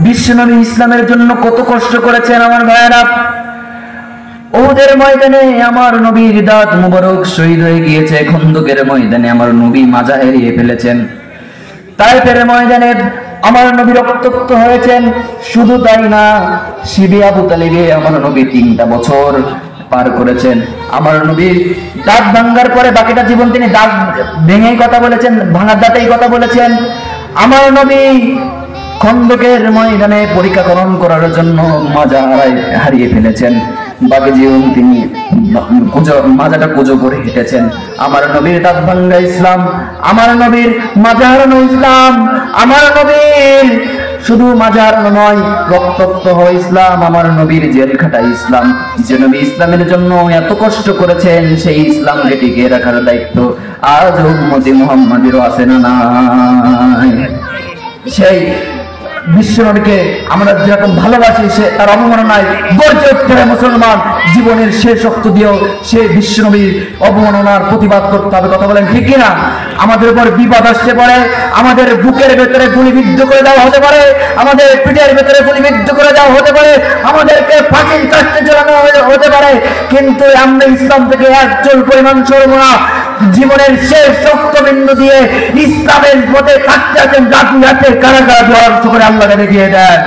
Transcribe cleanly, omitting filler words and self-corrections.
বিশ্বনবী ইসলামের জন্য কত কষ্ট করেছেন আমার ভাইয়েরা। ওদের ময়দানে আমার নবীর দাঁত মুবারক শহীদ হয়ে গিয়েছে, খন্দকের ময়দানে আমার নবী মাজা হারিয়ে ফেলেছেন, তায়েফের ময়দানে আমার নবী রক্তাক্ত হয়েছেন। শুধু তাই না, শিবে আবু তালিবে আমার নবী 3টা বছর পার করেছেন। আমার নবী দাঁত ভাঙ্গার পরে বাকিটা জীবন তিনি দাঁত ভেঙেই কথা বলেছেন, ভাঙার দাঁতেই কথা বলেছেন। আমার নবী খন্দকের ময়দানে পরীক্ষাকরণ করার জন্য মাজা হারিয়ে ফেলেছেন, বাকি জীবন তিনি মাজাটা পুজো করে হেঁটেছেন। আমার নবীর দাঁত ভাঙ্গা ইসলাম, আমার নবীর মাজা হারানো ইসলাম, আমার নবীর শুধু মাজা হারানো নয়, রক্তাক্ত হয় ইসলাম, আমার নবীর জেল খাটা ইসলাম। যে নবী ইসলামের জন্য এত কষ্ট করেছেন, সেই ইসলামকে টিকিয়ে রাখার দায়িত্ব আজ উম্মতে মুহাম্মাদেরও আছে না নাই? সেই বিশ্বনবীকে আমরা যেরকম ভালোবাসি, সে তার অবমাননায় গর্জে উঠতে হবে মুসলমান। জীবনের শেষ রক্ত দিয়েও সে বিশ্বনবীর অবমাননার প্রতিবাদ করতে হবে। কথা বলেন ঠিক কিনা? আমাদের উপর বিপদ আসতে পারে, আমাদের বুকের ভেতরে গুলিবিদ্ধ করে দেওয়া হতে পারে, আমাদের পিঠের ভেতরে গুলিবিদ্ধ করে দেওয়া হতে পারে, আমাদেরকে ফাঁসির কাস্টে ঝোলানো হতে পারে, কিন্তু আমরা ইসলাম থেকে এক চুল পরিমাণ সরব না। জীবনের শেষ রক্তবিন্দু দিয়ে ইসলামের পথে থাকতে আছেন, জাতি আছে কারাগার করে আল্লাহকে দেখিয়ে দেন।